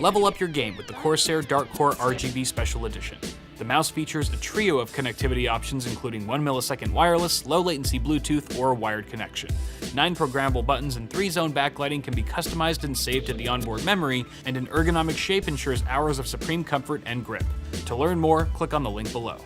Level up your game with the Corsair Dark Core RGB Special Edition. The mouse features a trio of connectivity options including 1 millisecond wireless, low latency Bluetooth, or wired connection. 9 programmable buttons and 3-zone backlighting can be customized and saved to the onboard memory, and an ergonomic shape ensures hours of supreme comfort and grip. To learn more, click on the link below.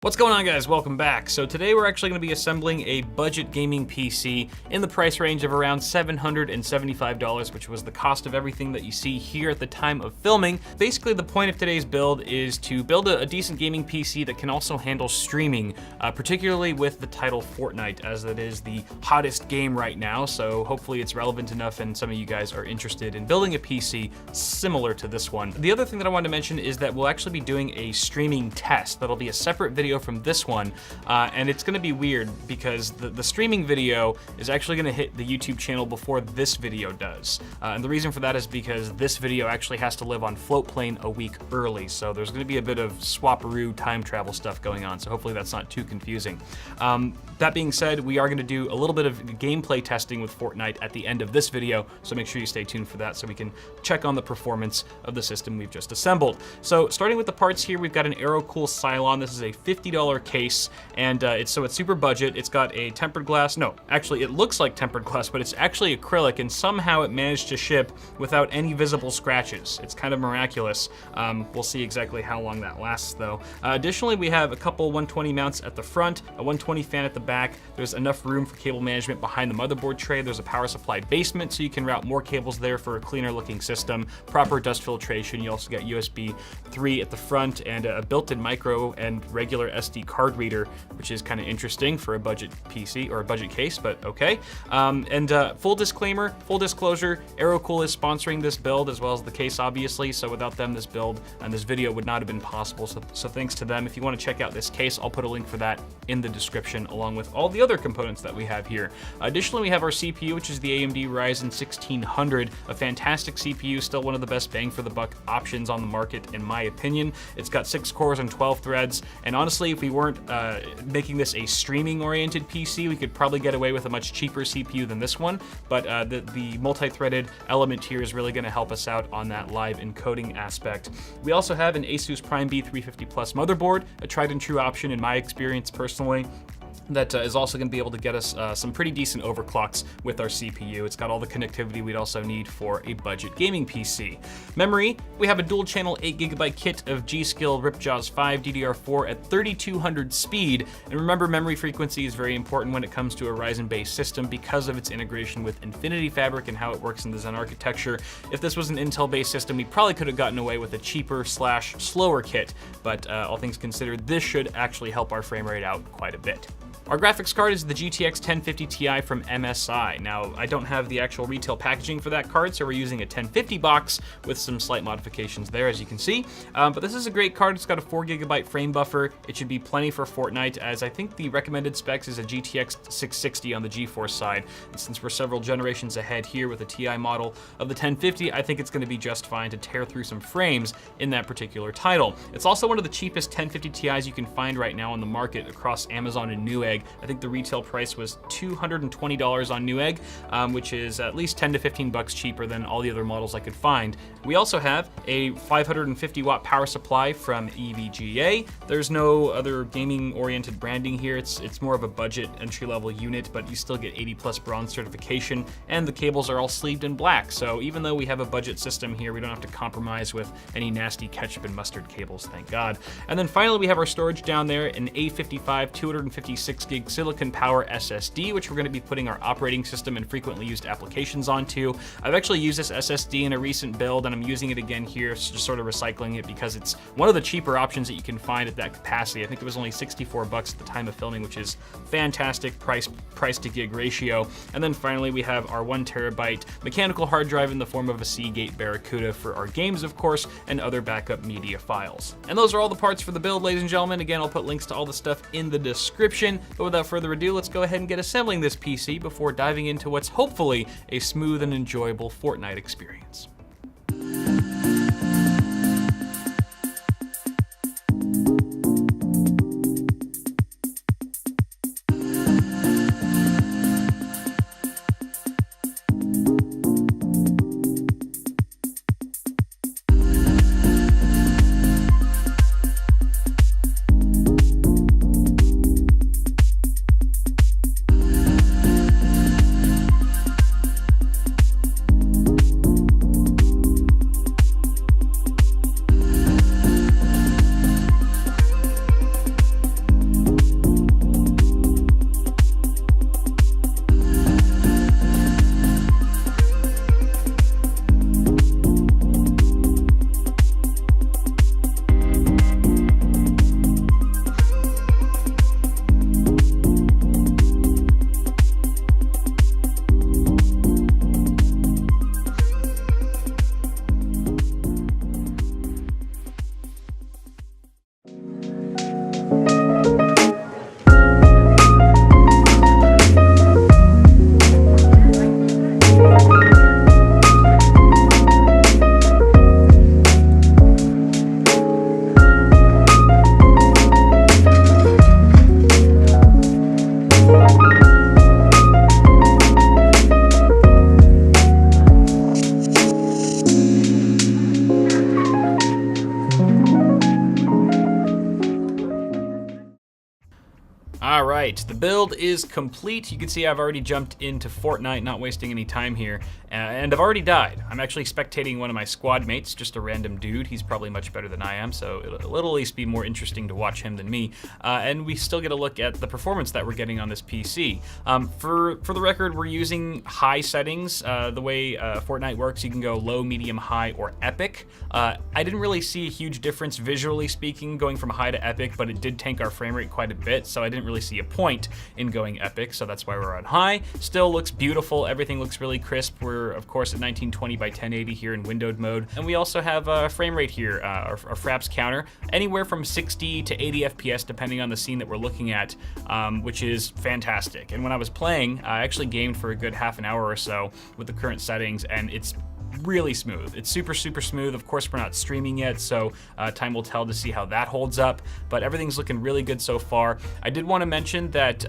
What's going on, guys? Welcome back. So today we're actually going to be assembling a budget gaming PC in the price range of around $775, which was the cost of everything that you see here at the time of filming. Basically, the point of today's build is to build a decent gaming PC that can also handle streaming, particularly with the title Fortnite, as it is the hottest game right now. So hopefully it's relevant enough and some of you guys are interested in building a PC similar to this one. The other thing that I wanted to mention is that we'll actually be doing a streaming test. That'll be a separate video from this one, and it's going to be weird because the streaming video is actually going to hit the YouTube channel before this video does, and the reason for that is because this video actually has to live on Floatplane a week early, so there's going to be a bit of swaparoo time travel stuff going on, so hopefully that's not too confusing. That being said, we are going to do a little bit of gameplay testing with Fortnite at the end of this video, so make sure you stay tuned for that so we can check on the performance of the system we've just assembled. So starting with the parts here, we've got an AeroCool Cylon. This is a $50 case, and it's super budget. It's got a tempered glass. No, actually it looks like tempered glass, but it's actually acrylic, and somehow it managed to ship without any visible scratches. It's kind of miraculous. We'll see exactly how long that lasts though. Additionally, we have a couple 120 mounts at the front, a 120 fan at the back. There's enough room for cable management behind the motherboard tray. There's a power supply basement, so you can route more cables there for a cleaner looking system. Proper dust filtration. You also got USB 3 at the front and a built-in micro and regular SD card reader, which is kind of interesting for a budget PC or a budget case, but okay. Full disclaimer, full disclosure, AeroCool is sponsoring this build as well as the case, obviously, so without them, this build and this video would not have been possible, so thanks to them. If you want to check out this case, I'll put a link for that in the description, along with all the other components that we have here. Additionally, we have our CPU, which is the AMD Ryzen 1600, a fantastic CPU, still one of the best bang for the buck options on the market, in my opinion. It's got 6 cores and 12 threads, and honestly, if we weren't making this a streaming-oriented PC, we could probably get away with a much cheaper CPU than this one, but the multi-threaded element here is really going to help us out on that live encoding aspect. We also have an Asus Prime B350 Plus motherboard, a tried and true option in my experience personally, that is also going to be able to get us some pretty decent overclocks with our CPU. It's got all the connectivity we'd also need for a budget gaming PC. Memory, we have a dual channel 8GB kit of G.Skill Ripjaws 5 DDR4 at 3200 speed. And remember, memory frequency is very important when it comes to a Ryzen-based system because of its integration with Infinity Fabric and how it works in the Zen architecture. If this was an Intel-based system, we probably could have gotten away with a cheaper / slower kit, but all things considered, this should actually help our frame rate out quite a bit. Our graphics card is the GTX 1050 Ti from MSI. Now, I don't have the actual retail packaging for that card, so we're using a 1050 box with some slight modifications there, as you can see. But this is a great card. It's got a 4GB frame buffer. It should be plenty for Fortnite, as I think the recommended specs is a GTX 660 on the GeForce side. And since we're several generations ahead here with a Ti model of the 1050, I think it's going to be just fine to tear through some frames in that particular title. It's also one of the cheapest 1050 Ti's you can find right now on the market across Amazon and Newegg. I think the retail price was $220 on Newegg, which is at least 10 to 15 bucks cheaper than all the other models I could find. We also have a 550 watt power supply from EVGA. There's no other gaming oriented branding here. It's more of a budget entry level unit, but you still get 80+ bronze certification, and the cables are all sleeved in black. So even though we have a budget system here, we don't have to compromise with any nasty ketchup and mustard cables, thank God. And then finally, we have our storage down there, an A55 256 gig silicon power SSD, which we're going to be putting our operating system and frequently used applications onto. I've actually used this SSD in a recent build, and I'm using it again here, just sort of recycling it because it's one of the cheaper options that you can find at that capacity. I think it was only 64 bucks at the time of filming, which is fantastic price to gig ratio. And then finally, we have our 1 terabyte mechanical hard drive in the form of a Seagate Barracuda for our games, of course, and other backup media files. And those are all the parts for the build, ladies and gentlemen. Again, I'll put links to all the stuff in the description. But without further ado, let's go ahead and get assembling this PC before diving into what's hopefully a smooth and enjoyable Fortnite experience. right, the build is complete. You can see I've already jumped into Fortnite, not wasting any time here, and I've already died. I'm actually spectating one of my squad mates, just a random dude. He's probably much better than I am, so it'll at least be more interesting to watch him than me. And we still get a look at the performance that we're getting on this PC. For the record, we're using high settings. The way Fortnite works, you can go low, medium, high, or epic. I didn't really see a huge difference visually speaking going from high to epic, but it did tank our frame rate quite a bit, so I didn't really see a point in going epic, so that's why we're on high. Still looks beautiful, everything looks really crisp. We're of course at 1920 by 1080 here in windowed mode, and we also have a frame rate here, our fraps counter, anywhere from 60 to 80 FPS depending on the scene that we're looking at, which is fantastic. And when I was playing, I actually gamed for a good half an hour or so with the current settings, and it's really smooth. It's super smooth. Of course, we're not streaming yet, so time will tell to see how that holds up, but everything's looking really good so far. I did want to mention that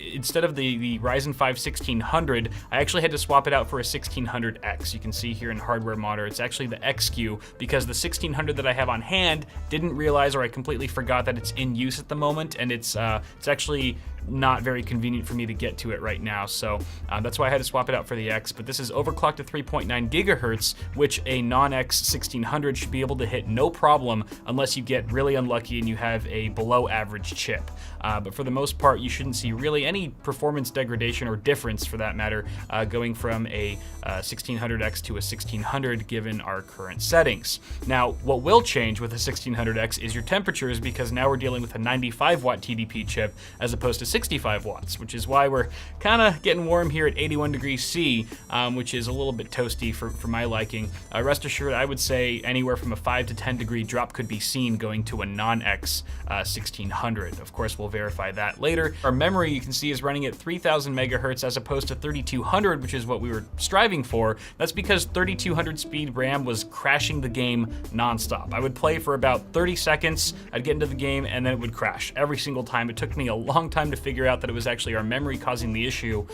instead of the Ryzen 5 1600, I actually had to swap it out for a 1600X. You can see here in hardware monitor, it's actually the XQ, because the 1600 that I have on hand didn't realize, or I completely forgot that it's in use at the moment, and it's actually not very convenient for me to get to it right now, so that's why I had to swap it out for the X. But this is overclocked to 3.9 gigahertz, which a non-X 1600 should be able to hit no problem unless you get really unlucky and you have a below average chip. But for the most part, you shouldn't see really any performance degradation or difference for that matter going from a 1600X to a 1600 given our current settings. Now, what will change with a 1600X is your temperatures, because now we're dealing with a 95 watt TDP chip as opposed to 65 watts, which is why we're kind of getting warm here at 81 degrees C, which is a little bit toasty for my liking. Rest assured, I would say anywhere from a 5 to 10 degree drop could be seen going to a non-X 1600. Of course, we'll verify that later. Our memory, you can see, is running at 3000 megahertz as opposed to 3200, which is what we were striving for. That's because 3200 speed RAM was crashing the game nonstop. I would play for about 30 seconds, I'd get into the game, and then it would crash every single time. It took me a long time to figure out that it was actually our memory causing the issue.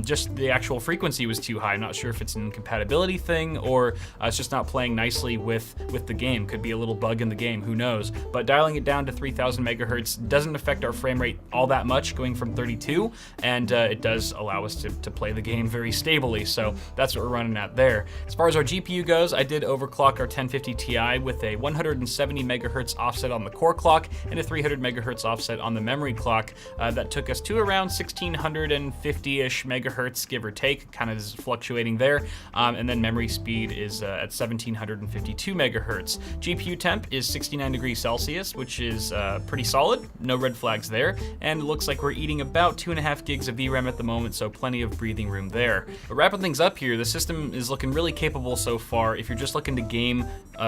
Just the actual frequency was too high. I'm not sure if it's an incompatibility thing or it's just not playing nicely with the game. Could be a little bug in the game, who knows. But dialing it down to 3000 megahertz doesn't affect our frame rate all that much, going from 32, and it does allow us to play the game very stably, so that's what we're running at there. As far as our GPU goes, I did overclock our 1050 Ti with a 170 megahertz offset on the core clock and a 300 megahertz offset on the memory clock. That took us to around 1650-ish megahertz, give or take, kind of is fluctuating there. And then memory speed is at 1752 megahertz. GPU temp is 69 degrees Celsius, which is pretty solid, no red flags there. And it looks like we're eating about 2.5 gigs of VRAM at the moment, so plenty of breathing room there. But wrapping things up here, the system is looking really capable so far. If you're just looking to game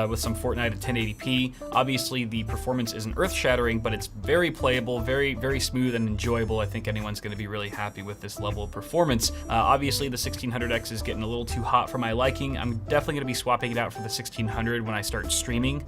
with some Fortnite at 1080p, obviously the performance isn't earth-shattering, but it's very playable, very smooth and enjoyable. I think anyone's going to be really happy with this level of performance. Obviously the 1600X is getting a little too hot for my liking. I'm definitely going to be swapping it out for the 1600 when I start streaming,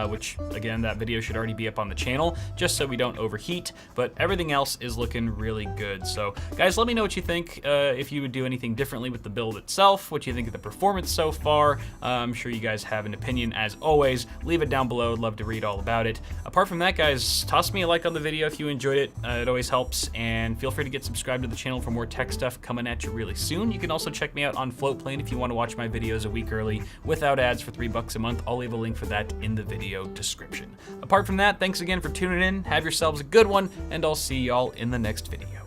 which again, that video should already be up on the channel, just so we don't overheat, but everything else is looking really good. So guys, let me know what you think, if you would do anything differently with the build itself, what you think of the performance so far. I'm sure you guys have an opinion as always. Leave it down below, I'd love to read all about it. Apart from that, guys, toss me a like on the video if you enjoyed it. It always helps, and feel free to get subscribed to the channel for more tech stuff coming at you really soon. You can also check me out on Floatplane if you want to watch my videos a week early without ads for $3 a month. I'll leave a link for that in the video description. Apart from that, thanks again for tuning in. Have yourselves a good one, and I'll see y'all in the next video.